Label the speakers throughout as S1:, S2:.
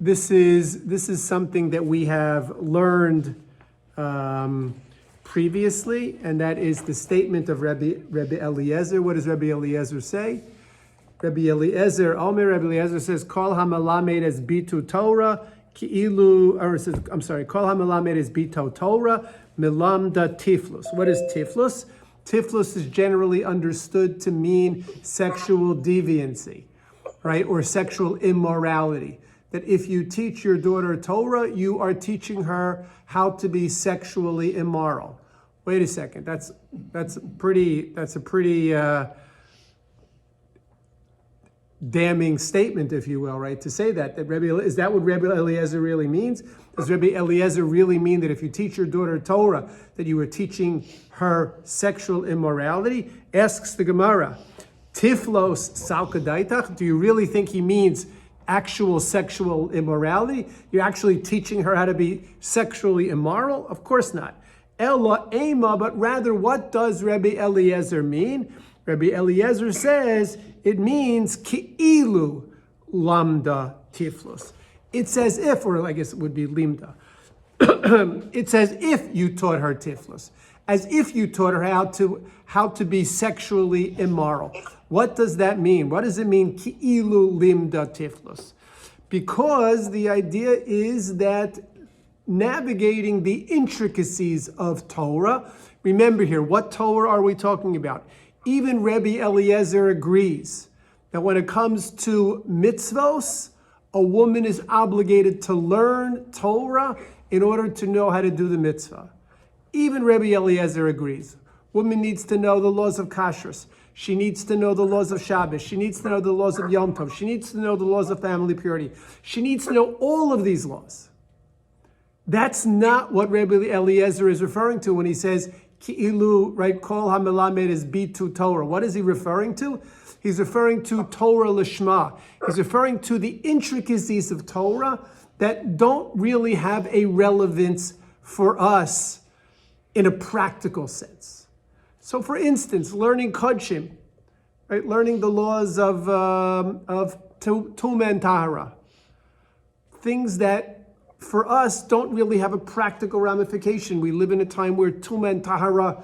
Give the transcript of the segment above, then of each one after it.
S1: this is something that we have learned previously, and that is the statement of Rabbi Eliezer. What does Rabbi Eliezer say? Rabbi Eliezer says, "Kol hamalamed es bitu Torah ki'ilu," or says, I'm sorry, "Kol hamalamed es bitu Torah milamda tiflus." What is tiflus? Tiflus is generally understood to mean sexual deviancy, right, or sexual immorality. That if you teach your daughter Torah, you are teaching her how to be sexually immoral. Wait a second, that's a pretty damning statement, if you will, right? To say that is that what Rabbi Eliezer really means? Does Rabbi Eliezer really mean that if you teach your daughter Torah, that you are teaching her sexual immorality? Asks the Gemara, Tiflos salkadaitach. Do you really think he means actual sexual immorality? You're actually teaching her how to be sexually immoral? Of course not. Ella ema, but rather, what does Rabbi Eliezer mean? Rabbi Eliezer says it means ki'ilu lamda tiflus. It's as if, or I guess it would be limda. It's as if you taught her tiflus, as if you taught her how to be sexually immoral. What does that mean? What does it mean ki'ilu limda tiflus? Because the idea is that navigating the intricacies of Torah. Remember here, what Torah are we talking about? Even Rabbi Eliezer agrees that when it comes to mitzvos, a woman is obligated to learn Torah in order to know how to do the mitzvah. Even Rabbi Eliezer agrees. Woman needs to know the laws of kashrus. She needs to know the laws of Shabbos. She needs to know the laws of Yom Tov. She needs to know the laws of family purity. She needs to know all of these laws. That's not what Rabbi Eliezer is referring to when he says, Ki'ilu, right, Kol hamelamed is bitu Torah. What is he referring to? He's referring to Torah Lishma. He's referring to the intricacies of Torah that don't really have a relevance for us in a practical sense. So for instance, learning Kodshim, right, learning the laws of Tumah and Tahara, things that for us don't really have a practical ramification. We live in a time where Tumah and Tahara,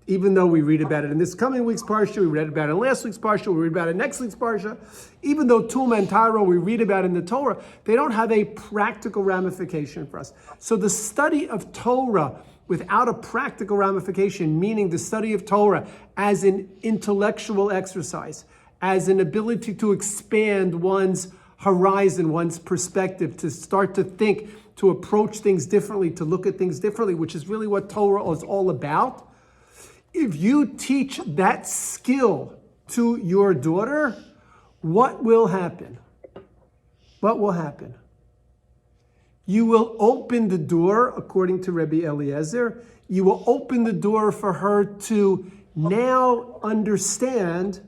S1: even though we read about it in this coming week's Parsha, we read about it in last week's Parsha, we read about it in next week's Parsha, even though Tumah and Tahara we read about in the Torah, they don't have a practical ramification for us. So the study of Torah without a practical ramification, meaning the study of Torah as an intellectual exercise, as an ability to expand one's horizon, one's perspective, to start to think, to approach things differently, to look at things differently, which is really what Torah is all about. If you teach that skill to your daughter, what will happen? What will happen? You will open the door, according to Rabbi Eliezer, you will open the door for her to now understand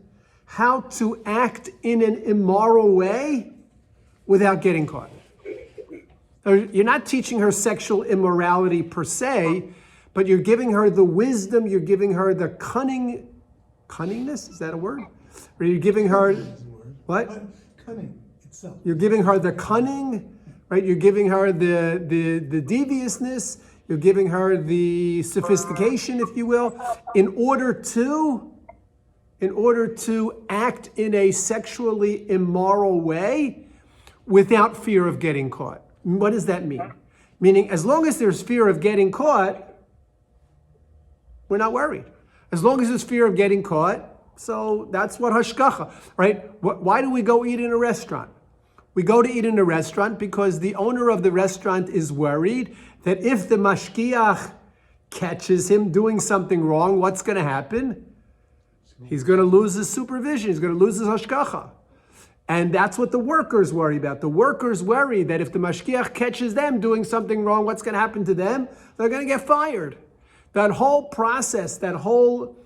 S1: how to act in an immoral way without getting caught. You're not teaching her sexual immorality per se, but you're giving her the wisdom, you're giving her the cunningness, is that a word? Or you're giving her, what?
S2: Cunning itself.
S1: You're giving her the cunning, right? You're giving her the deviousness, you're giving her the sophistication, if you will, in order to act in a sexually immoral way without fear of getting caught. What does that mean? Meaning, as long as there's fear of getting caught, we're not worried. As long as there's fear of getting caught, so that's what hashgacha, right? Why do we go eat in a restaurant? We go to eat in a restaurant because the owner of the restaurant is worried that if the mashkiach catches him doing something wrong, what's going to happen? He's going to lose his supervision. He's going to lose his hashgacha. And that's what the workers worry about. The workers worry that if the mashkiach catches them doing something wrong, what's going to happen to them? They're going to get fired. That whole process, that whole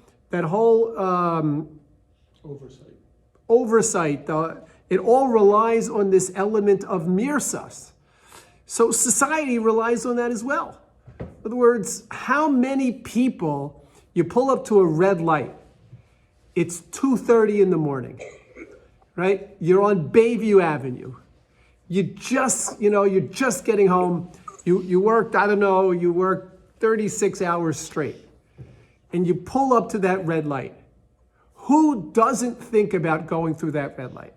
S1: oversight, it all relies on this element of mirsas. So society relies on that as well. In other words, how many people, you pull up to a red light, it's 2:30 in the morning, right? You're on Bayview Avenue. you're just getting home. You worked, I don't know, you worked 36 hours straight. And you pull up to that red light. Who doesn't think about going through that red light?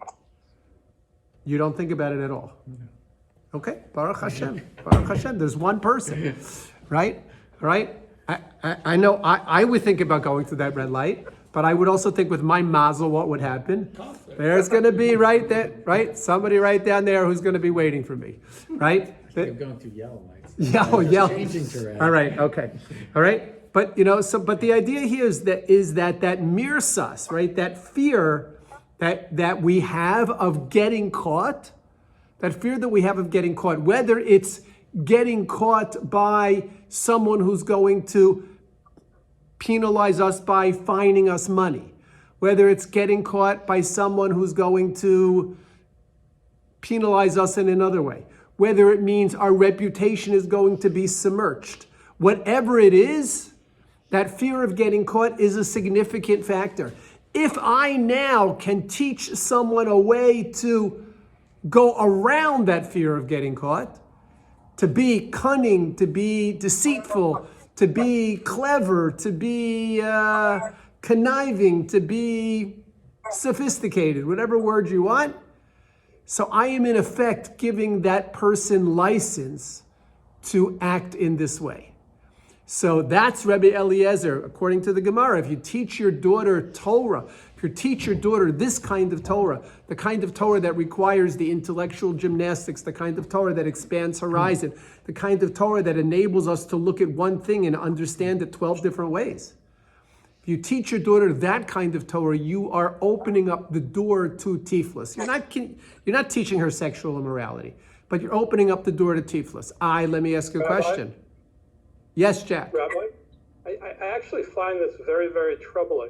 S1: You don't think about it at all. Okay, Baruch Hashem. Baruch Hashem. There's one person, right? Right? I know I would think about going through that red light, but I would also think with my mazel what would happen. There's going to be right there, right? Somebody right down there who's going to be waiting for me, right?
S3: You're going through yellow lights.
S1: Yell.
S3: Changing to red.
S1: All right, okay. All right. But but the idea here is that mirsas, right? That fear that we have of getting caught, whether it's getting caught by someone who's going to penalize us by fining us money, whether it's getting caught by someone who's going to penalize us in another way, whether it means our reputation is going to be submerged. Whatever it is, that fear of getting caught is a significant factor. If I now can teach someone a way to go around that fear of getting caught, to be cunning, to be deceitful, to be clever, to be conniving, to be sophisticated, whatever word you want. So I am in effect giving that person license to act in this way. So that's Rebbe Eliezer, according to the Gemara. If you teach your daughter Torah, if you teach your daughter this kind of Torah, the kind of Torah that requires the intellectual gymnastics, the kind of Torah that expands horizon, the kind of Torah that enables us to look at one thing and understand it 12 different ways. If you teach your daughter that kind of Torah, you are opening up the door to tiflis. You're not teaching her sexual immorality, but you're opening up the door to tiflis. Let me ask you a question. Yes, Jack.
S4: Rabbi, I actually find this very, very troubling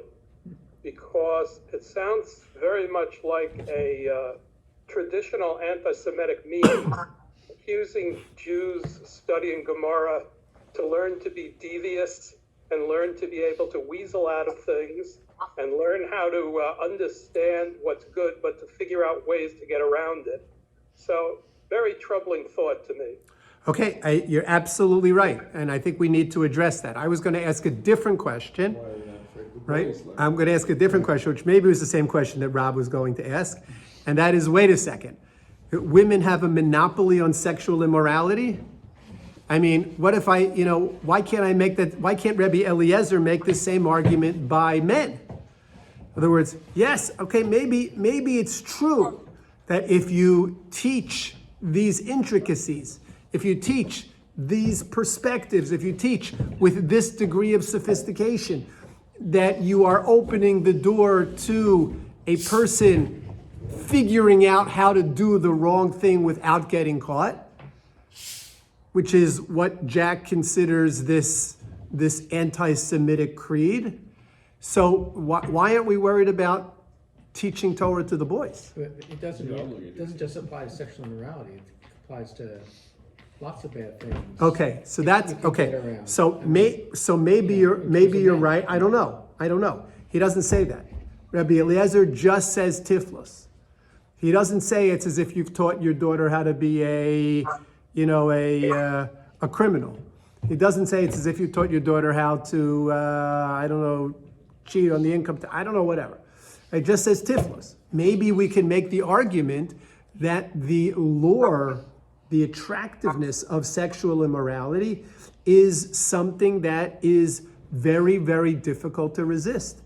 S4: because it sounds very much like a traditional anti-Semitic meme accusing Jews studying Gemara to learn to be devious and learn to be able to weasel out of things and learn how to understand what's good, but to figure out ways to get around it. So, very troubling thought to me.
S1: Okay, you're absolutely right. And I think we need to address that. I was going to ask a different question, right? I'm going to ask a different question, which maybe was the same question that Rob was going to ask. And that is, wait a second. Women have a monopoly on sexual immorality? I mean, what if why can't Rebbe Eliezer make the same argument by men? In other words, yes, okay, maybe it's true that if you teach these intricacies, if you teach these perspectives, if you teach with this degree of sophistication, that you are opening the door to a person figuring out how to do the wrong thing without getting caught, which is what Jack considers this anti-Semitic creed. So why aren't we worried about teaching Torah to the boys?
S3: It doesn't just apply to sexual immorality. It applies to lots of bad things.
S1: Okay, so that's okay. So maybe you're right. I don't know. He doesn't say that. Rabbi Eliezer just says tiflos. He doesn't say it's as if you've taught your daughter how to be a criminal. He doesn't say it's as if you taught your daughter how to cheat on the income. I don't know, whatever. It just says tiflos. Maybe we can make the argument that the lure, the attractiveness of sexual immorality is something that is very, very difficult to resist.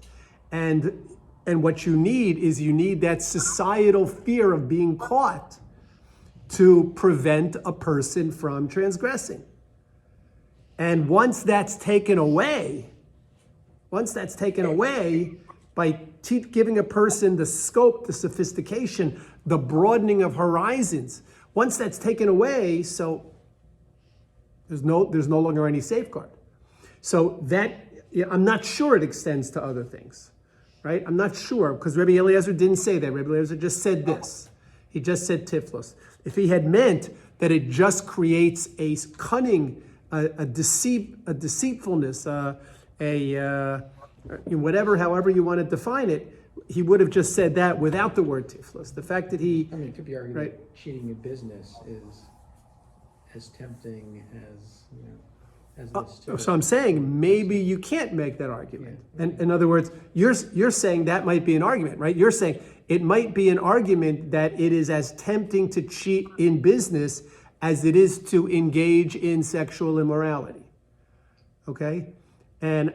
S1: And what you need that societal fear of being caught to prevent a person from transgressing. And once that's taken away by giving a person the scope, the sophistication, the broadening of horizons, once that's taken away, so there's no longer any safeguard. So that, I'm not sure it extends to other things, right? I'm not sure, because Rebbe Eliezer didn't say that. Rebbe Eliezer just said this. He just said tiflos. If he had meant that it just creates a cunning, a deceitfulness, however you want to define it, he would have just said that without the word tiflos. The fact that he,
S3: I mean, it could be argued
S1: Right.
S3: that cheating in business is as tempting as, as this too.
S1: so I'm saying maybe you can't make that argument. And in other words, you're saying that might be an argument, right? You're saying it might be an argument that it is as tempting to cheat in business as it is to engage in sexual immorality. Okay? And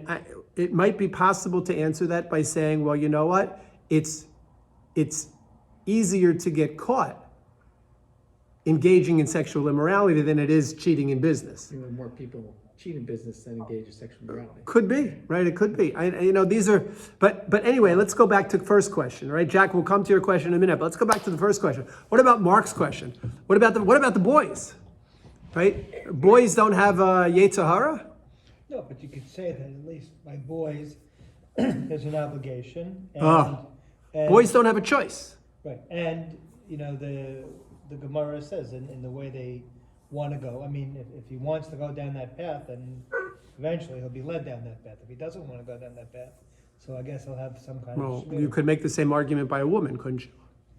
S1: it might be possible to answer that by saying, well, you know what? It's easier to get caught engaging in sexual immorality than it is cheating in business.
S3: More people cheat in business than engage in sexual morality.
S1: Could be, right? It could be. These are, but anyway, let's go back to the first question, right? Jack, we'll come to your question in a minute, but let's go back to the first question. What about Mark's question? What about the boys, right? Boys don't have Yetzer Hara?
S2: No, but you could say that at least by boys, there's an obligation. And,
S1: Ah.
S2: and-
S1: Boys don't have a choice.
S2: Right, and, the Gemara says in the way they want to go. I mean, if he wants to go down that path, then eventually he'll be led down that path. If he doesn't want to go down that path, so I guess he'll have some kind
S1: Well,
S2: of...
S1: you could make the same argument by a woman, couldn't you?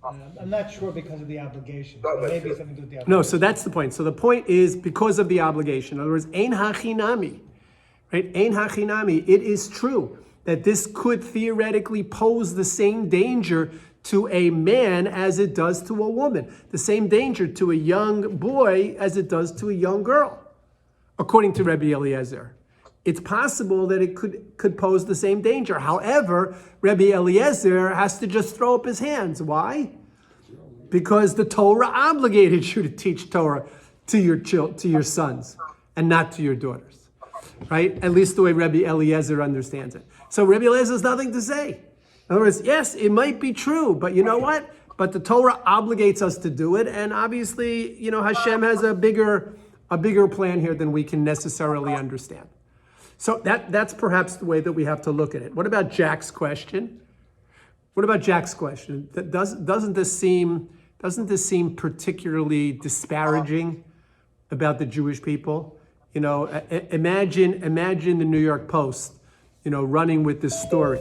S2: I'm not sure because of the obligation. So maybe something to do with the obligation.
S1: No, so that's the point. So the point is because of the obligation. In other words, ein hachinami, right? Ein hachinami. It is true that this could theoretically pose the same danger to a man as it does to a woman, the same danger to a young boy as it does to a young girl, according to Rabbi Eliezer. It's possible that it could pose the same danger. However, Rabbi Eliezer has to just throw up his hands. Why? Because the Torah obligated you to teach Torah to your sons and not to your daughters, right? At least the way Rabbi Eliezer understands it. So Rabbi Eliezer has nothing to say. In other words, yes, it might be true, but you know what? But the Torah obligates us to do it, and obviously, Hashem has a bigger plan here than we can necessarily understand. So that's perhaps the way that we have to look at it. What about Jack's question? Doesn't this seem particularly disparaging about the Jewish people? Imagine the New York Post, running with this story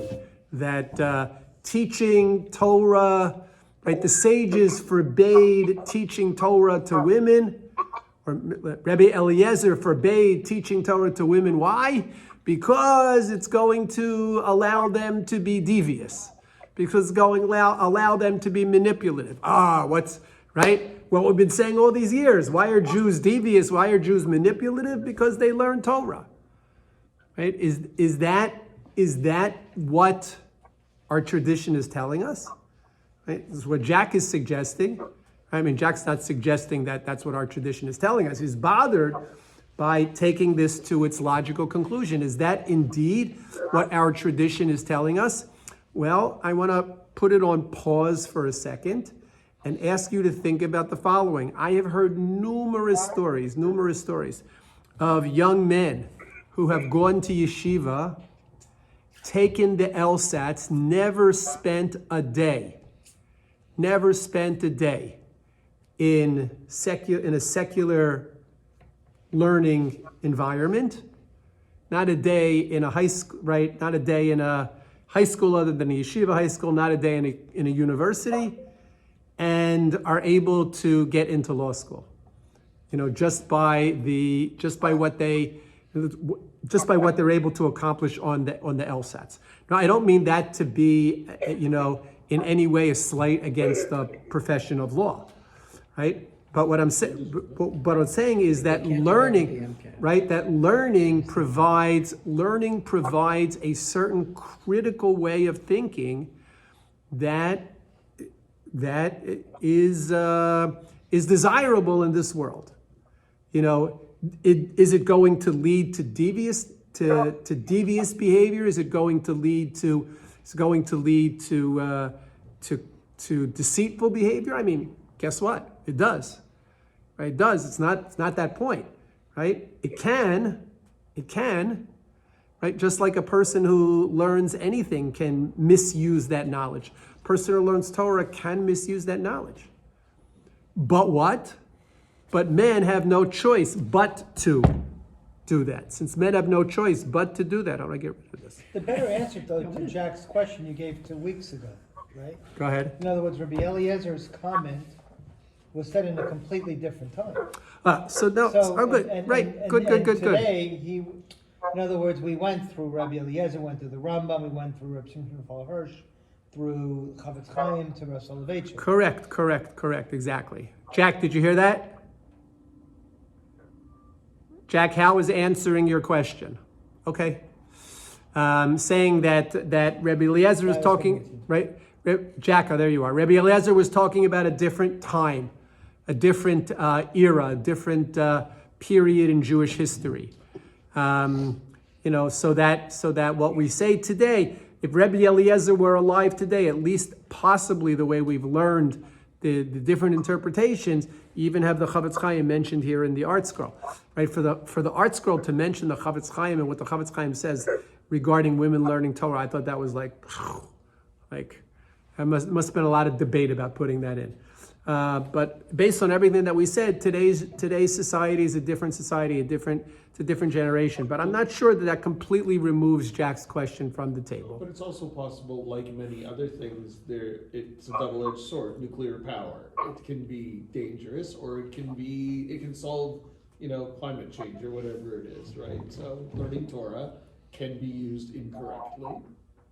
S1: that teaching Torah, right? The sages forbade teaching Torah to women, or Rabbi Eliezer forbade teaching Torah to women. Why? Because it's going to allow them to be devious. Because it's going to allow them to be manipulative. Right? What we've been saying all these years. Why are Jews devious? Why are Jews manipulative? Because they learn Torah. Right? Is that what our tradition is telling us? Right? This is what Jack is suggesting. I mean, Jack's not suggesting that that's what our tradition is telling us. He's bothered by taking this to its logical conclusion. Is that indeed what our tradition is telling us? Well, I want to put it on pause for a second and ask you to think about the following. I have heard numerous stories of young men who have gone to yeshiva, taken the LSATs, never spent a day in a secular learning environment, not a day in a high school, right? Not a day in a high school other than a yeshiva high school, not a day in a university, and are able to get into law school. Just by what they're able to accomplish on the LSATs. Now, I don't mean that to be, in any way a slight against the profession of law, right? But what I'm saying is that learning, right? That learning provides a certain critical way of thinking that is desirable in this world. Is it going to lead to devious behavior? Is it going to lead to deceitful behavior? I mean, guess what? It does. Right? It does. It's not that point. Right? It can. Right? Just like a person who learns anything can misuse that knowledge. A person who learns Torah can misuse that knowledge. But what? But men have no choice but to do that. Since men have no choice but to do that, how do I get rid of this?
S2: The better answer, though, to Jack's question you gave 2 weeks ago, right?
S1: Go ahead.
S2: In other words, Rabbi Eliezer's comment was said in a completely different time.
S1: So no,
S2: So,
S1: oh, good,
S2: and-
S1: right,
S2: and-
S1: good.
S2: and Today, in other words, we went through Rabbi Eliezer, went through the Rambam, we went through Rabbi Shimon Raphael Hirsch, through Chavetz Chaim to Rosh Soloveitchik.
S1: Correct, exactly. Jack, did you hear that? Jack, how is answering your question? Okay. Saying that Rabbi Eliezer was talking, right? Jack, there you are. Rabbi Eliezer was talking about a different time, a different era, a different period in Jewish history. So that what we say today, if Rabbi Eliezer were alive today, at least possibly the way we've learned the different interpretations, even have the Chavetz Chaim mentioned here in the Art Scroll, right? For the Art Scroll to mention the Chavetz Chaim and what the Chavetz Chaim says regarding women learning Torah, I thought that was like there must have been a lot of debate about putting that in. But based on everything that we said, today's society is a different society, it's a different generation. But I'm not sure that completely removes Jack's question from the table.
S5: But it's also possible, like many other things, it's a double-edged sword. Nuclear power, it can be dangerous, or it can solve, climate change or whatever it is, right? So learning Torah can be used incorrectly,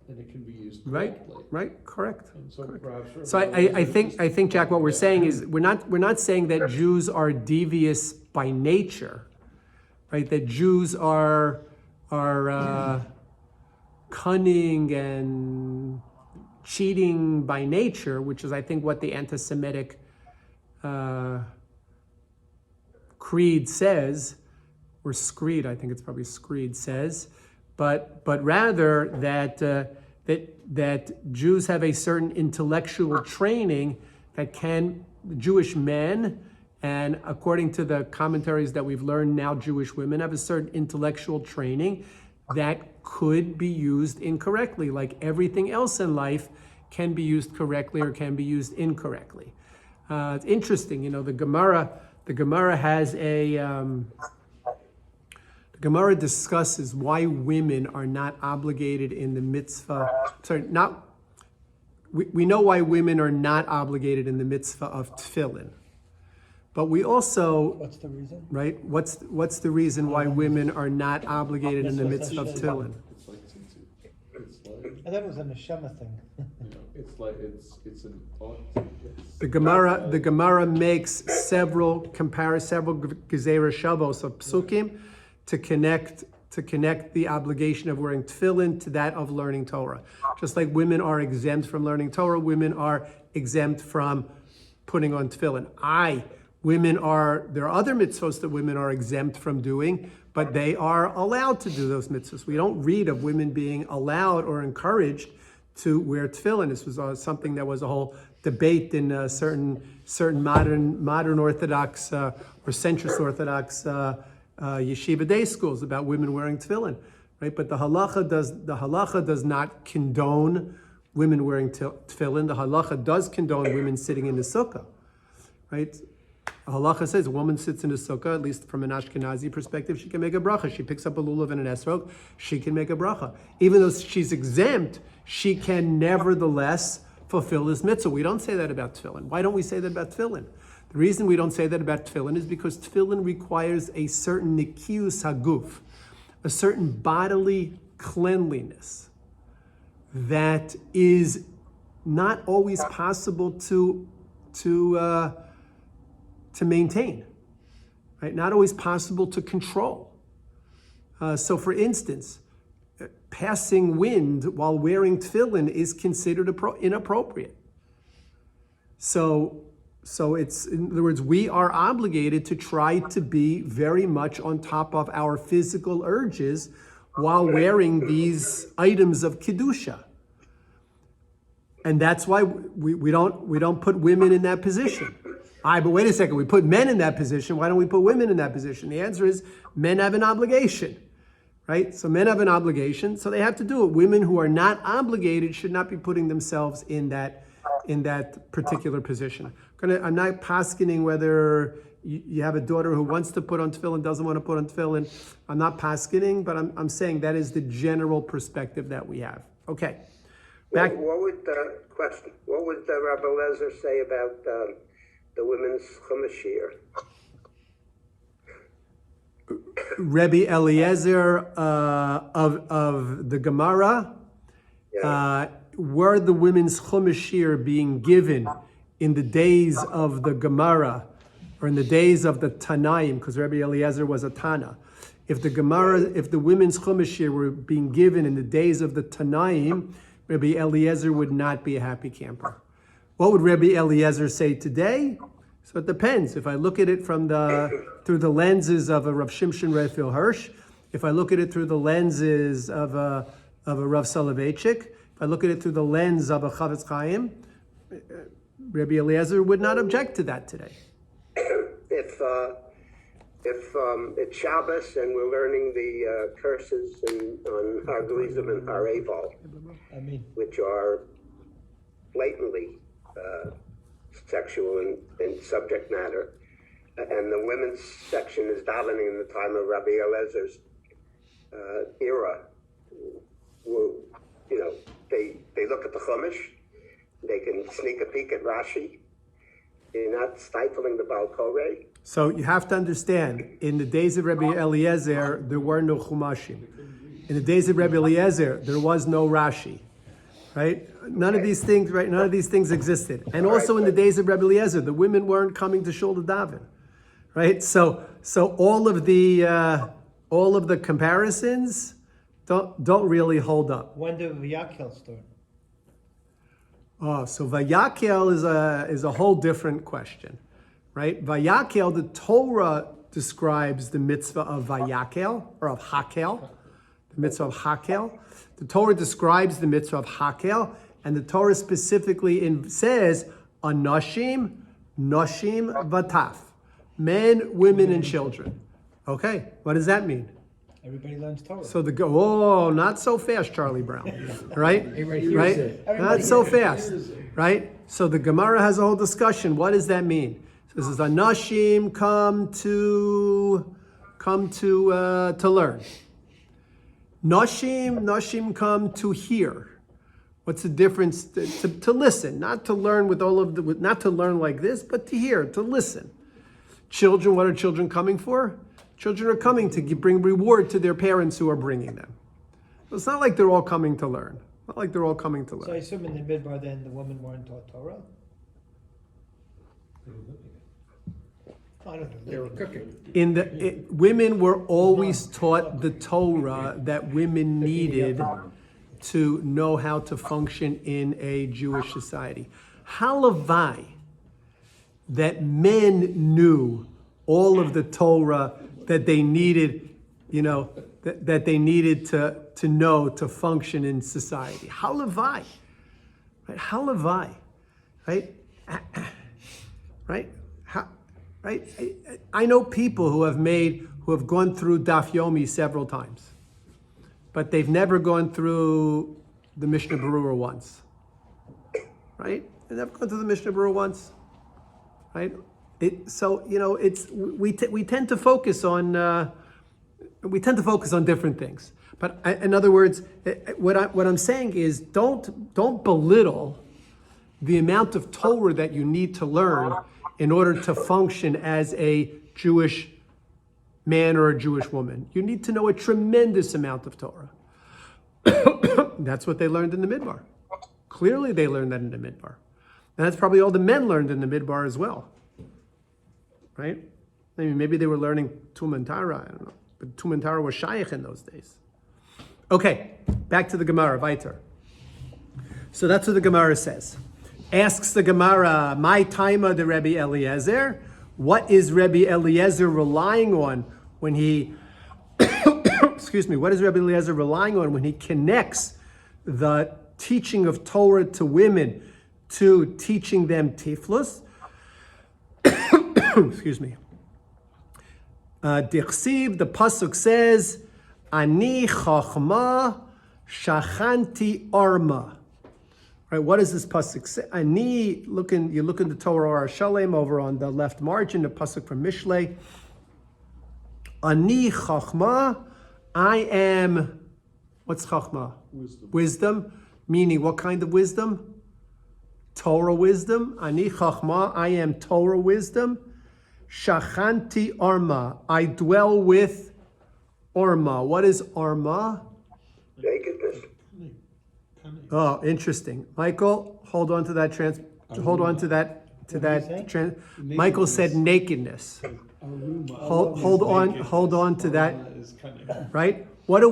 S5: and it can be used correctly.
S1: Right, correct.
S5: And so perhaps.
S1: So I think, Jack, what we're saying is we're not saying that Jews are devious by nature, right? That Jews are cunning and cheating by nature, which is, I think, what the anti-Semitic creed says, or screed. I think it's probably screed says, but rather that Jews have a certain intellectual training that Jewish men, and according to the commentaries that we've learned now, Jewish women have a certain intellectual training that could be used incorrectly, like everything else in life can be used correctly or can be used incorrectly. It's interesting, the Gemara has the Gemara discusses why women are not obligated in the mitzvah. We know why women are not obligated in the mitzvah of tefillin, but we also,
S2: What's the reason?
S1: right? What's the reason why women are not obligated in the mitzvah of tefillin?
S5: It's like
S2: I thought it was a neshama thing.
S1: The Gemara makes several gezerah shavos of psukim to connect the obligation of wearing tefillin to that of learning Torah. Just like women are exempt from learning Torah, women are exempt from putting on tefillin. There are other mitzvahs that women are exempt from doing, but they are allowed to do those mitzvahs. We don't read of women being allowed or encouraged to wear tefillin. This was something that was a whole debate in certain modern Orthodox or centrist Orthodox yeshiva day schools about women wearing tefillin, right? But the halacha does not condone women wearing tefillin. The halacha does condone women sitting in the sukkah, right? The halacha says a woman sits in the sukkah, at least from an Ashkenazi perspective, she can make a bracha. She picks up a lulav and an esrog, she can make a bracha. Even though she's exempt, she can nevertheless fulfill this mitzvah. We don't say that about tefillin. Why don't we say that about tefillin? The reason we don't say that about tefillin is because tefillin requires a certain nikius haguf, a certain bodily cleanliness that is not always possible to maintain, right? Not always possible to control. So, for instance, passing wind while wearing tefillin is considered inappropriate. So it's, in other words, we are obligated to try to be very much on top of our physical urges while wearing these items of kedusha. And that's why we don't put women in that position. But wait a second, we put men in that position. Why don't we put women in that position? The answer is men have an obligation, right? So men have an obligation, so they have to do it. Women who are not obligated should not be putting themselves in that particular position. I'm not poskening whether you have a daughter who wants to put on tefillin, doesn't want to put on tefillin. I'm not paskening, but I'm saying that is the general perspective that we have. Okay. Back.
S6: What would Rabbi Lezer say about the women's chumashir?
S1: Rebbe Eliezer of the Gemara, were the women's chumashir being given in the days of the Gemara or in the days of the Tanaim, because Rebbe Eliezer was a Tana. If the women's chumashir were being given in the days of the Tanaim, Rebbe Eliezer would not be a happy camper. What would Rebbe Eliezer say today? So it depends. If I look at it through the lenses of a Rav Shimshon Raphael Hirsch, if I look at it through the lenses of a Rav Soloveitchik, if I look at it through the lens of a Chavetz Chaim, Rebbe Eliezer would not object to that today.
S6: If it's Shabbos and we're learning the curses on Har Gerizim and Har Eival, which are blatantly sexual in subject matter, and the women's section is davening in the time of Rabbi Eliezer's era, they look at the Chumash, they can sneak a peek at Rashi. You're not stifling the Baal Koreh.
S1: So you have to understand, in the days of Rebbe Eliezer, there were no Chumashim. In the days of Rebbe Eliezer, there was no Rashi. Right? None of these things existed. And also in the days of Rebbe Eliezer, the women weren't coming to Shul to daven. Right? So all of the comparisons don't really hold up.
S2: When did Vayakhel start?
S1: Oh, so Vayakhel is a whole different question. Right? Vayakhel, the Torah describes the mitzvah of Vayakhel, or of Hakel, the mitzvah of Hakel. The Torah describes the mitzvah of Hakel, and the Torah specifically says, Anashim, Noshim, Vataf. Men, women, and children. Okay, what does that mean?
S2: Everybody learns Torah.
S1: So not so fast, Charlie Brown. Right? Right? Not so fast. Right? So the Gemara has a whole discussion. What does that mean? So this is Anashim come to learn. Nashim come to hear. What's the difference? To listen, not to learn not to learn like this, but to hear, to listen. Children, what are children coming for? Children are coming to bring reward to their parents who are bringing them. So it's not like they're all coming to learn. Not like they're all coming to learn.
S2: So I assume in the Midbar then the women weren't taught Torah? I don't know.
S3: They were cooking.
S1: Women were always taught the Torah that women needed to know how to function in a Jewish society. Halavai, that men knew all of the Torah that they needed, that they needed to know to function in society. Halavai, right? Halavai, right? Right? Right? I know people who have gone through Daf Yomi several times, but they've never gone through the Mishnah Berurah once. Right? They've never gone through the Mishnah Berurah once. Right? We tend to focus on different things. But in other words, what I'm saying is don't belittle the amount of Torah that you need to learn in order to function as a Jewish man or a Jewish woman. You need to know a tremendous amount of Torah. That's what they learned in the Midbar. Clearly they learned that in the Midbar. And that's probably all the men learned in the Midbar as well. Right? I mean, maybe they were learning Tum and Tara, I don't know. But Tum and Tara was Shaykh in those days. Okay, back to the Gemara, weiter. So that's what the Gemara says. Asks the Gemara, my taima de Rebbe Eliezer, what is Rebbe Eliezer relying on when he, what is Rebbe Eliezer relying on when he connects the teaching of Torah to women to teaching them tiflus? Dichsiv, the pasuk says, Ani chachma shachanti arma. Right, what does this pasuk say? Ani, you look in the Torah or Shalem over on the left margin, the pasuk from Mishlei. Ani chachma, I am, what's chachma? Wisdom, meaning what kind of wisdom? Torah wisdom. Ani chachma, I am Torah wisdom. Shachanti arma, I dwell with arma. What is arma?
S6: Nakedness.
S1: Oh, interesting. Michael, hold on to that Michael said nakedness. Hold on to that. Right? What do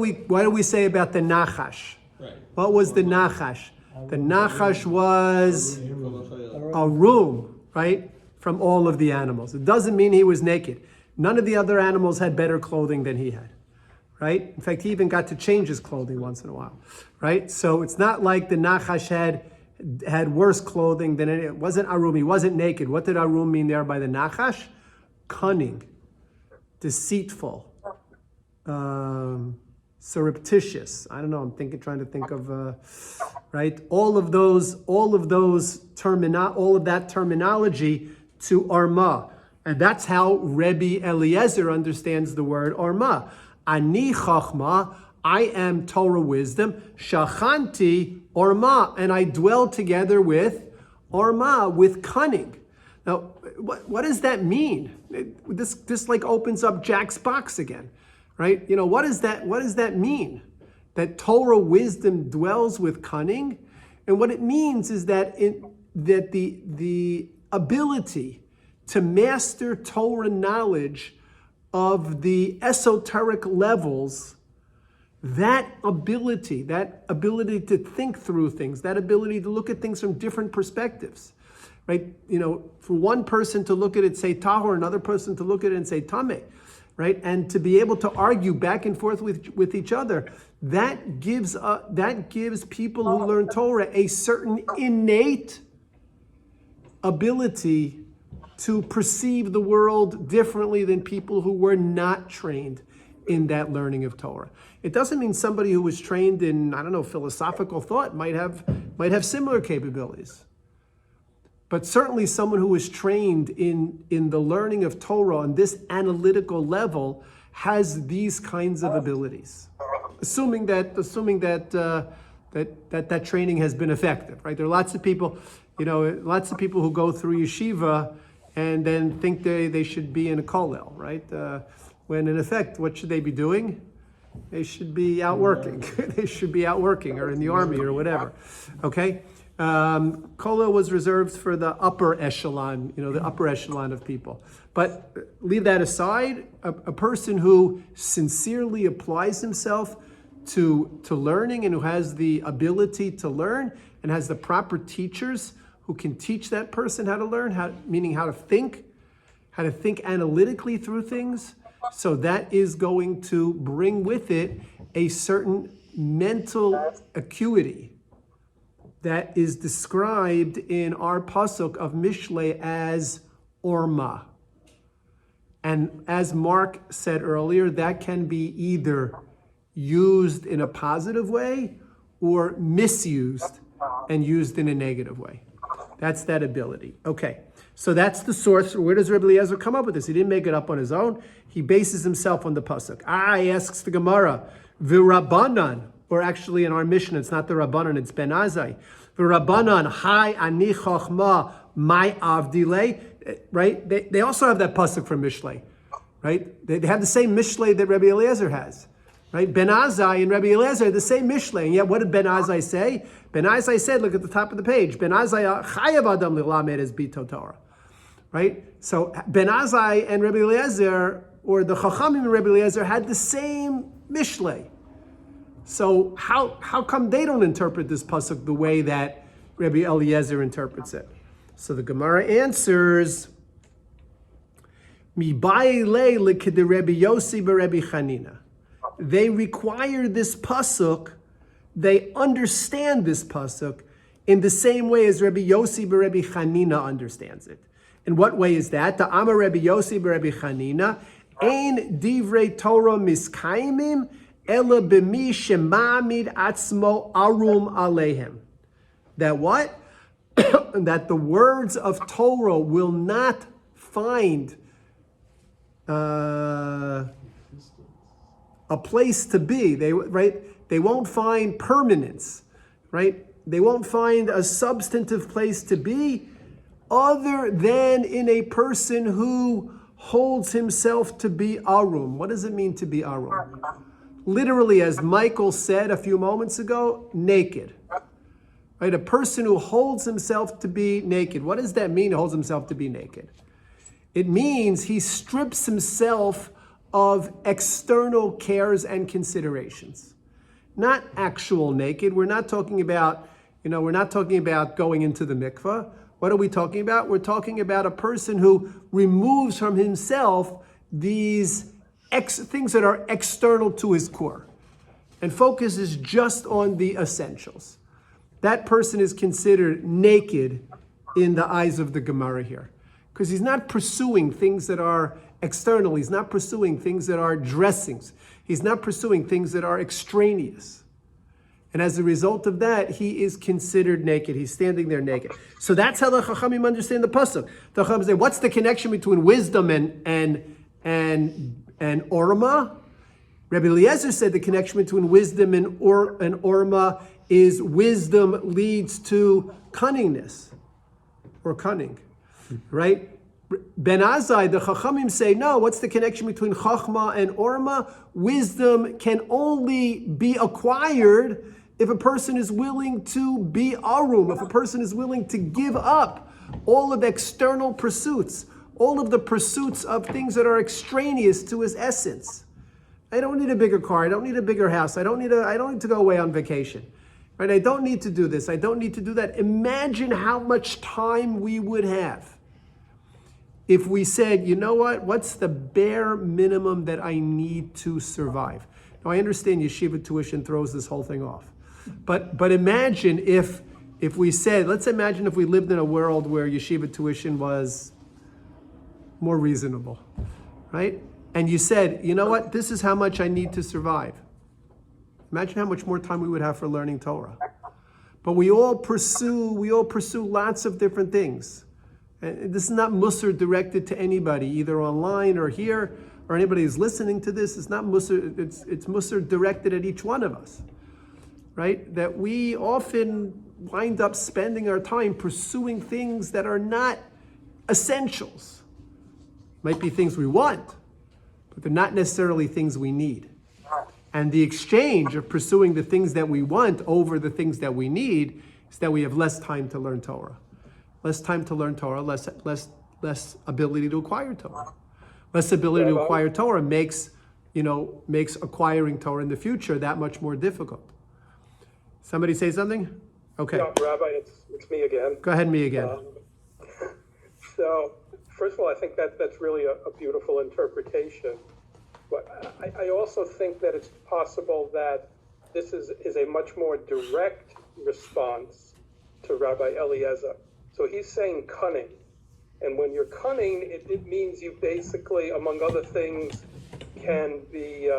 S1: we say about the Nachash?
S5: Right.
S1: What was the Nachash? The Nachash was a room, right? From all of the animals. It doesn't mean he was naked. None of the other animals had better clothing than he had. Right? In fact, he even got to change his clothing once in a while. Right? So it's not like the Nachash had worse clothing than it wasn't Arum. He wasn't naked. What did Arum mean there by the Nachash? Cunning, deceitful, surreptitious. I don't know. I'm trying to think of right. All of that terminology to Arma, and that's how Rebbe Eliezer understands the word Arma. Ani chachma, I am Torah wisdom. Shachanti Arma, and I dwell together with Arma, with cunning. Now, what does that mean? This like opens up Jack's box again, right? You know, what does that mean? That Torah wisdom dwells with cunning, and what it means is that the ability to master Torah knowledge of the esoteric levels, that ability to think through things, that ability to look at things from different perspectives, right? You know, for one person to look at it, say tahor, another person to look at it and say tameh, right? And to be able to argue back and forth with each other, that gives people who learn Torah a certain innate ability to perceive the world differently than people who were not trained in that learning of Torah. It doesn't mean somebody who was trained in, I don't know, philosophical thought might have similar capabilities. But certainly someone who was trained in the learning of Torah on this analytical level has these kinds of abilities. Assuming that training has been effective, right? There are lots of people who go through yeshiva and then think they should be in a kollel, right? When in effect, what should they be doing? They should be out working. They should be out working or in the army or whatever, okay? Kollel was reserved for the upper echelon, the upper echelon of people. But leave that aside, a person who sincerely applies himself to learning and who has the ability to learn and has the proper teachers who can teach that person how to learn, meaning how to think analytically through things. So that is going to bring with it a certain mental acuity that is described in our pasuk of Mishlei as Orma. And as Mark said earlier, that can be either used in a positive way or misused and used in a negative way. That's that ability. Okay, so that's the source. Where does Rebbe Eliezer come up with this? He didn't make it up on his own. He bases himself on the pasuk. He asks the Gemara, V'Rabbanan, or actually in our mission, it's not the Rabbanan, it's Ben Azai. V'Rabbanan, Hai Ani Chochma, My Avdile, right? They also have that pasuk from Mishlei, right? They have the same Mishlei that Rebbe Eliezer has. Right? Ben Azai and Rebbe Eliezer are the same Mishlei, and yet what did Ben Azai say? Ben Azai said, look at the top of the page, Ben Azai chayav adam lilamed es bito Torah. Right? So Ben Azai and Rebbe Eliezer, or the Chachamim and Rebbe Eliezer, had the same Mishlei. So how come they don't interpret this pasuk the way that Rebbe Eliezer interprets it? So the Gemara answers, Mi ba'ilei l'kede Rebbe Yossi b'Rebbe Chanina. They require this pasuk, they understand this pasuk in the same way as Rebbe Yossi b'Rebbe Chanina understands it. In what way is that? The Amar Rebbe Yossi b'Rebbe Chanina, Ein divrei Torah miskaimim ela b'mi shemamid atzmo arum alehem. That what? That the words of Torah will not find a place to be. They won't find permanence, right? They won't find a substantive place to be other than in a person who holds himself to be arum. What does it mean to be arum? Literally, as Michael said a few moments ago, naked. Right? A person who holds himself to be naked. What does that mean, holds himself to be naked? It means he strips himself of external cares and considerations. Not actual naked. We're not talking about, we're not talking about going into the mikveh. What are we talking about? We're talking about a person who removes from himself these things that are external to his core and focuses just on the essentials. That person is considered naked in the eyes of the Gemara here, because he's not pursuing things that are external. He's not pursuing things that are dressings. He's not pursuing things that are extraneous. And as a result of that, he is considered naked. He's standing there naked. So that's how the Chachamim understand the pasuk. The Chachamim say, what's the connection between wisdom and orma? Rabbi Eliezer said the connection between wisdom and orma is wisdom leads to cunningness or cunning, right? Ben Azai, the Chachamim say, no, what's the connection between Chachma and Orma? Wisdom can only be acquired if a person is willing to be arum, if a person is willing to give up all of the external pursuits, all of the pursuits of things that are extraneous to his essence. I don't need a bigger car. I don't need a bigger house. I don't need to go away on vacation. Right? I don't need to do this. I don't need to do that. Imagine how much time we would have if we said, you know what? What's the bare minimum that I need to survive? Now, I understand yeshiva tuition throws this whole thing off. But imagine if we said, let's imagine if we lived in a world where yeshiva tuition was more reasonable, right? And you said, you know what? This is how much I need to survive. Imagine how much more time we would have for learning Torah. But we all pursue lots of different things. And this is not musar directed to anybody, either online or here, or anybody who's listening to this. It's not musar, it's musar directed at each one of us, right? That we often wind up spending our time pursuing things that are not essentials. Might be things we want, but they're not necessarily things we need. And the exchange of pursuing the things that we want over the things that we need is that we have less time to learn Torah. Less time to learn Torah, less ability to acquire Torah. Less ability to acquire Torah makes acquiring Torah in the future that much more difficult. Somebody say something? Okay.
S4: Yeah, Rabbi, it's me again.
S1: Go ahead, me again.
S4: So, first of all, I think that's really a beautiful interpretation. But I also think that it's possible that this is a much more direct response to Rabbi Eliezer. So he's saying cunning. And when you're cunning, it means you basically, among other things, can be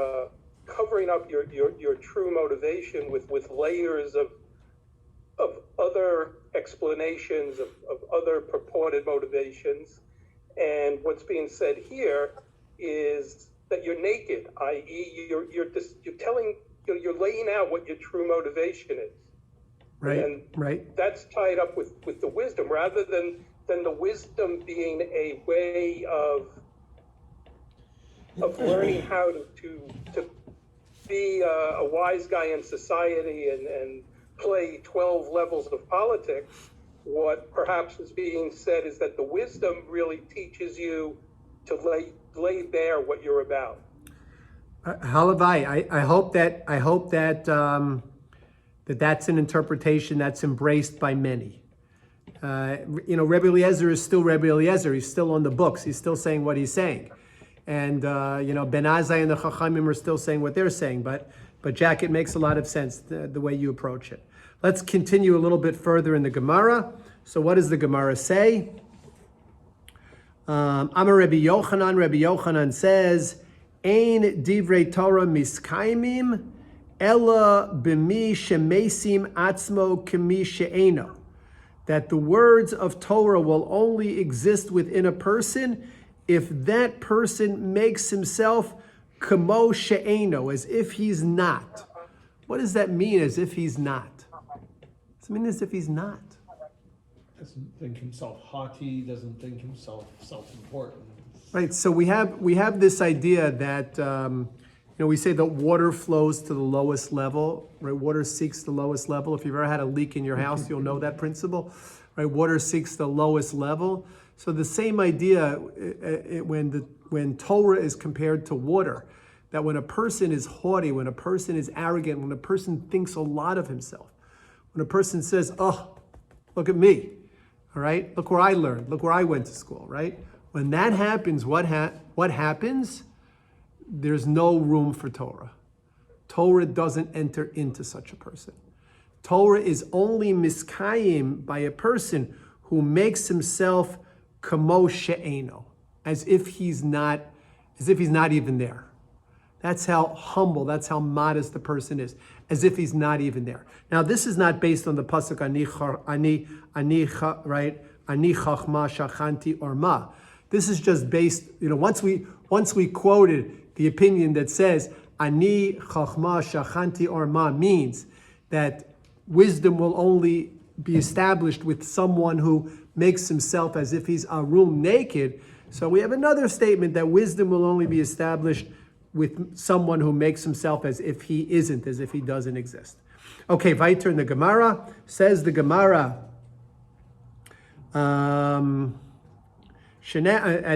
S4: covering up your true motivation with layers of other explanations, of other purported motivations. And what's being said here is that you're naked, i.e., you're laying out what your true motivation is.
S1: Right.
S4: And
S1: right.
S4: That's tied up with the wisdom, rather than the wisdom being a way of learning how to be a wise guy in society and play 12 levels of politics. What perhaps is being said is that the wisdom really teaches you to lay bare what you're about.
S1: Halavai, I hope that that's an interpretation that's embraced by many. Rebbe Eliezer is still Rebbe Eliezer. He's still on the books. He's still saying what he's saying. And, Ben Azai and the Chachamim are still saying what they're saying. But Jack, it makes a lot of sense, the way you approach it. Let's continue a little bit further in the Gemara. So what does the Gemara say? Amar Rabbi Yochanan. Rabbi Yochanan says, Ein divrei Torah miskaimim, Ella b'mi shemesim atzmo k'mi she'eno. That the words of Torah will only exist within a person if that person makes himself kamo she'eno, as if he's not. What does that mean, as if he's not? Does it mean as if he's not?
S5: Doesn't think himself haughty, doesn't think himself self-important.
S1: Right, so we have this idea that, we say that water flows to the lowest level, right? Water seeks the lowest level. If you've ever had a leak in your house, you'll know that principle, right? Water seeks the lowest level. So the same idea when Torah is compared to water, that when a person is haughty, when a person is arrogant, when a person thinks a lot of himself, when a person says, oh, look at me, all right? Look where I learned, look where I went to school, right? When that happens, what happens? There's no room for Torah. Torah doesn't enter into such a person. Torah is only miskayim by a person who makes himself kamo she'eno, as if he's not even there. That's how humble, that's how modest the person is, as if he's not even there. Now, this is not based on the pasuk ani chachma shachanti orma. This is just based, once we quoted the opinion that says ani chachma shachanti orma means that wisdom will only be established with someone who makes himself as if he's arum naked. So we have another statement that wisdom will only be established with someone who makes himself as if he isn't, as if he doesn't exist. Okay, weiter in the Gemara, says the Gemara, at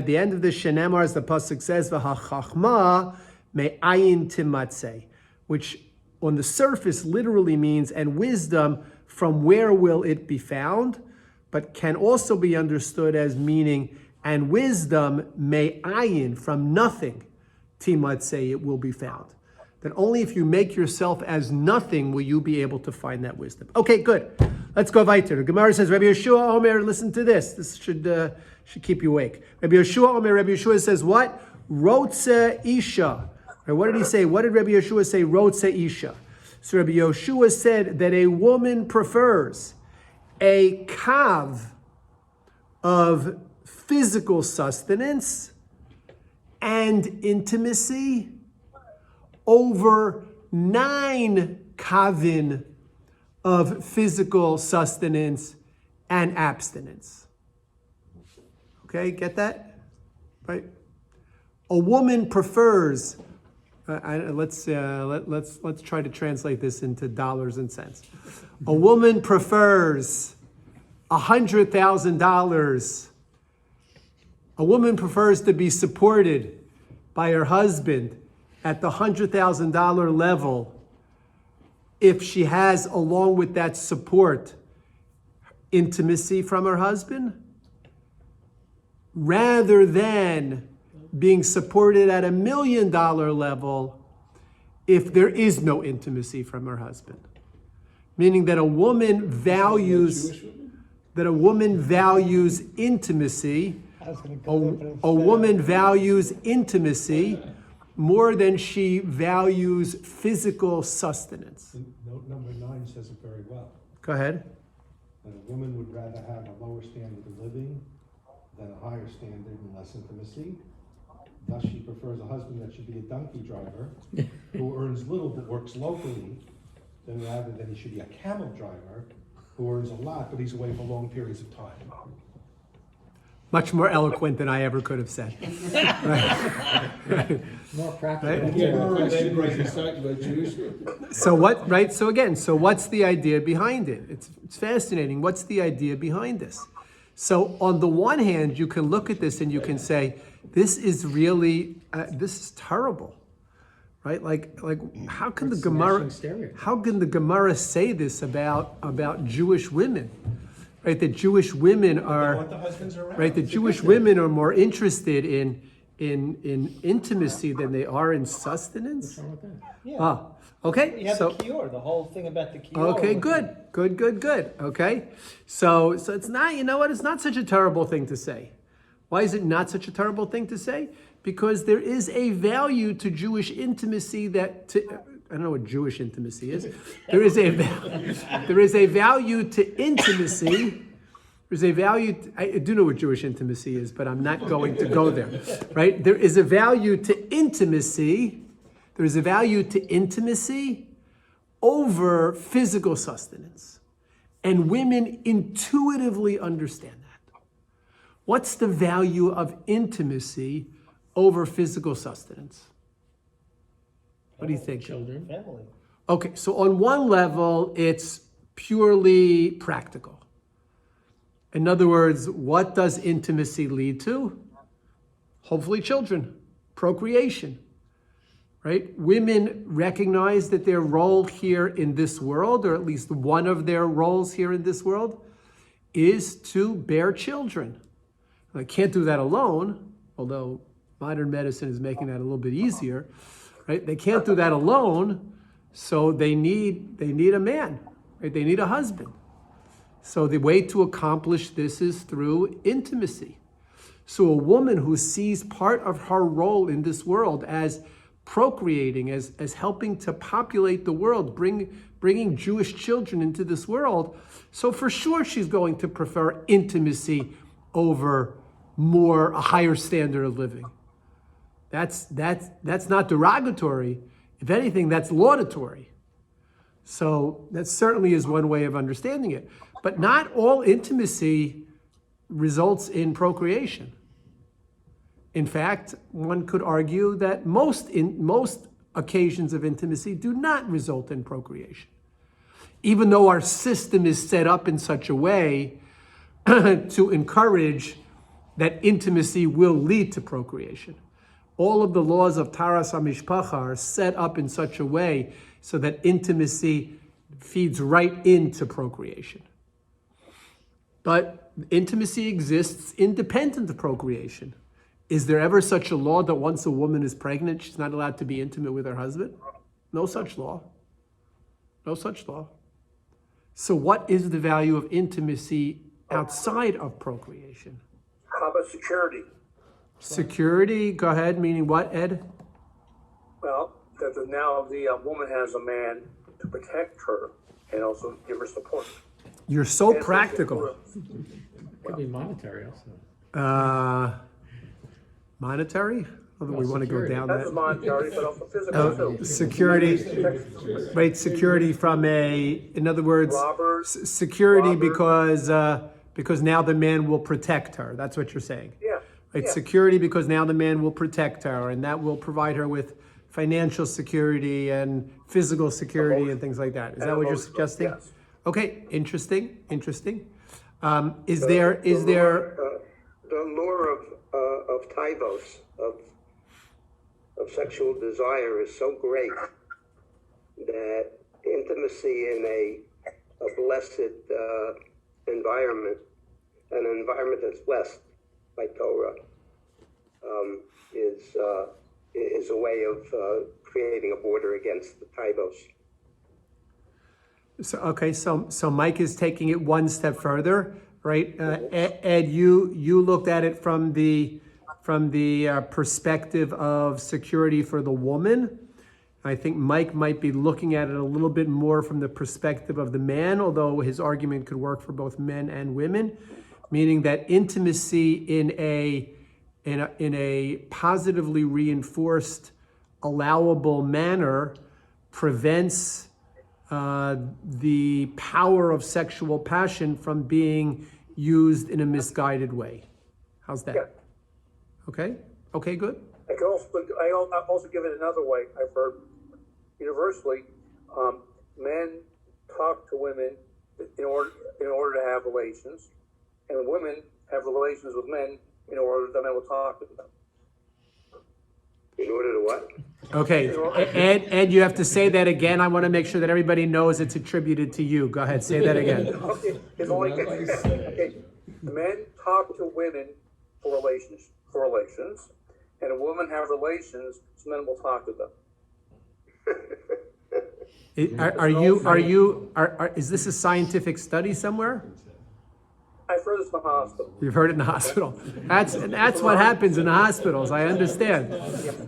S1: the end of the Shenemar, as the pasuk says, "V'hachachma me'ayin timatzeh," which on the surface literally means, and wisdom, from where will it be found? But can also be understood as meaning, and wisdom me'ayin, from nothing, timatzeh, it will be found. That only if you make yourself as nothing will you be able to find that wisdom. Okay, good. Let's go weiter. The Gemara says, Rabbi Yeshua Omer, listen to this. This should keep you awake. Rabbi Yeshua Omer, Rabbi Yeshua says what? Rotze Isha. Right, what did he say? What did Rabbi Yeshua say? Rotze Isha. So Rabbi Yeshua said that a woman prefers a kav of physical sustenance and intimacy over 9 kavin of physical sustenance and abstinence. Okay, get that? Right? A woman prefers. Let's try to translate this into dollars and cents. A woman prefers $100,000. A woman prefers to be supported by her husband at the $100,000 level if she has, along with that support, intimacy from her husband, rather than being supported at $1 million level if there is no intimacy from her husband. Meaning that a woman values intimacy. A woman values intimacy more than she values physical sustenance.
S7: Note number 9 says it very well.
S1: Go ahead.
S7: That a woman would rather have a lower standard of living than a higher standard and less intimacy. Thus, she prefers a husband that should be a donkey driver who earns little but works locally, rather than he should be a camel driver who earns a lot but he's away for long periods of time.
S1: Much more eloquent than I ever could have said. Right.
S3: More practical.
S1: Right?
S5: Again, the question is, he's talking about Jewish women.
S1: So what? Right. So again, what's the idea behind it? It's fascinating. What's the idea behind this? So on the one hand, you can look at this and you can say, this is really this is terrible, right? Like how can the Gemara say this about Jewish women? Right, that Jewish women are right. That Jewish women are more interested in intimacy than they are in sustenance.
S3: What's wrong with that?
S2: Yeah.
S1: Okay.
S2: You have
S1: So
S2: the kior, the whole thing about the kior.
S1: okay, good. Okay, so it's not. You know what? It's not such a terrible thing to say. Why is it not such a terrible thing to say? Because there is a value to Jewish intimacy I don't know what Jewish intimacy is. There is a value to intimacy. There's a value, I do know what Jewish intimacy is, but I'm not going to go there, right? There is a value to intimacy. There is a value to intimacy over physical sustenance. And women intuitively understand that. What's the value of intimacy over physical sustenance? What do you think?
S3: Children.
S2: Family.
S1: Okay, so on one level, it's purely practical. In other words, what does intimacy lead to? Hopefully children, procreation, right? Women recognize that their role here in this world, or at least one of their roles here in this world, is to bear children. They can't do that alone, although modern medicine is making that a little bit easier, right? They can't do that alone, so they need a man, right? They need a husband. So the way to accomplish this is through intimacy. So a woman who sees part of her role in this world as procreating, as helping to populate the world, bringing Jewish children into this world, so for sure she's going to prefer intimacy over a higher standard of living. That's not derogatory. If anything, that's laudatory. So that certainly is one way of understanding it. But not all intimacy results in procreation. In fact, one could argue that most occasions of intimacy do not result in procreation. Even though our system is set up in such a way to encourage that intimacy will lead to procreation. All of the laws of Taras HaMishpacha are set up in such a way so that intimacy feeds right into procreation. But intimacy exists independent of procreation. Is there ever such a law that once a woman is pregnant, she's not allowed to be intimate with her husband? No such law. No such law. So what is the value of intimacy outside of procreation?
S8: How about security?
S1: Security, go ahead, meaning what, Ed?
S8: Well, that now the woman has a man to protect her and also give her support.
S1: You're so
S8: And
S1: practical.
S3: Could be monetary also.
S1: Monetary? Although we want to go
S3: security.
S1: down
S8: That's
S1: that.
S8: monetary, but also physical too.
S1: Security, right, security in other words,
S8: Robbers,
S1: security
S8: robbers.
S1: because now the man will protect her. That's what you're saying.
S8: Yeah.
S1: Right,
S8: yeah.
S1: security because now the man will protect her and that will provide her with financial security and physical security and things like that. Is that what you're suggesting?
S8: Yes.
S1: Okay, interesting. Is
S6: The
S1: there
S6: lure of taivos, of sexual desire is so great that intimacy in a blessed environment, an environment that's blessed by Torah, is a way of creating a border against the taivos.
S1: So Mike is taking it one step further, right? Ed, you looked at it from the perspective of security for the woman. I think Mike might be looking at it a little bit more from the perspective of the man, although his argument could work for both men and women, meaning that intimacy in a positively reinforced, allowable manner prevents the power of sexual passion from being used in a misguided way. How's that?
S8: Yeah.
S1: Okay, good.
S8: I also give it another way. I've heard universally, men talk to women in order to have relations, and women have relations with men in order that men will talk to them.
S6: In order to what?
S1: Okay, Ed, you have to say that again. I want to make sure that everybody knows it's attributed to you. Go ahead, say that again.
S8: Okay, it's only okay. Men talk to women for relations, and a woman have relations, so men will talk to them.
S1: Is this a scientific study somewhere?
S8: I've heard this in the hospital.
S1: You've heard it in the hospital. That's what happens in the hospitals. I understand,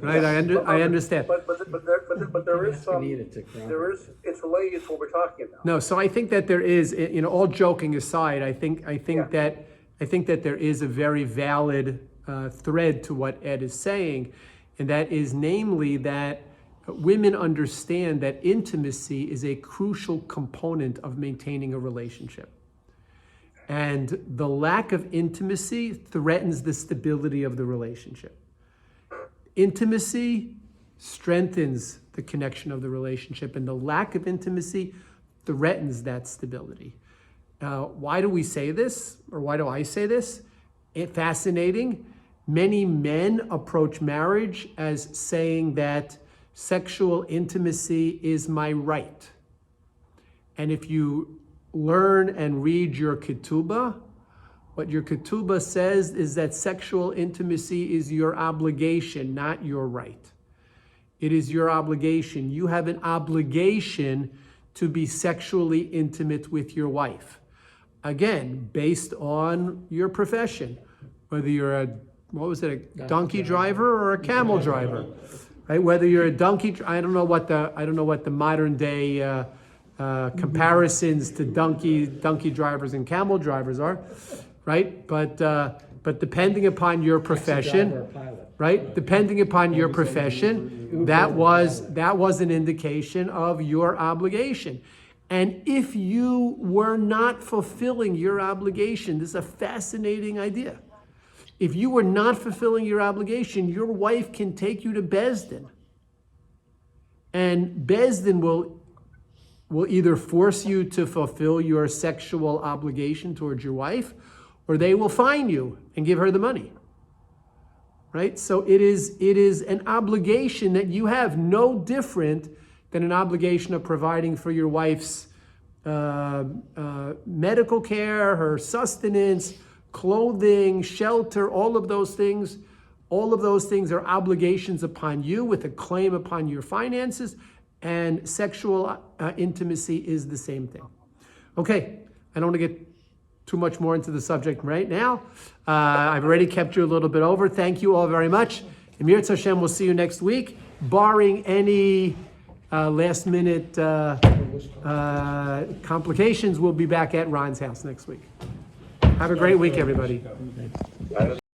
S1: right? I understand.
S8: But there is some,
S3: We need it to ground.
S8: it's related to what we're talking about.
S1: No, so I think that there is, all joking aside, I think
S8: Yeah.
S1: that there is a very valid thread to what Ed is saying, and that is namely that women understand that intimacy is a crucial component of maintaining a relationship. And the lack of intimacy threatens the stability of the relationship. Intimacy strengthens the connection of the relationship, and the lack of intimacy threatens that stability. Why do we say this, or why do I say this? Fascinating. Many men approach marriage as saying that sexual intimacy is my right. And if you learn and read your ketubah, what your ketubah says is that sexual intimacy is your obligation, not your right. It is your obligation. You have an obligation to be sexually intimate with your wife. Again, based on your profession, whether you're a donkey driver or a camel driver, right? Whether you're a donkey, I don't know what the modern day comparisons to donkey drivers and camel drivers are, right? But depending upon your profession, right? Depending upon your profession, that was an indication of your obligation. And if you were not fulfilling your obligation, this is a fascinating idea. If you were not fulfilling your obligation, your wife can take you to Beis Din. And Beis Din will either force you to fulfill your sexual obligation towards your wife, or they will fine you and give her the money. Right? So it is an obligation that you have, no different than an obligation of providing for your wife's medical care, her sustenance, clothing, shelter, all of those things. All of those things are obligations upon you with a claim upon your finances, and sexual intimacy is the same thing. Okay, I don't want to get too much more into the subject right now. I've already kept you a little bit over. Thank you all very much. Emir Hashem, we'll see you next week. Barring any last minute complications, we'll be back at Ron's house next week. Have a great week, everybody.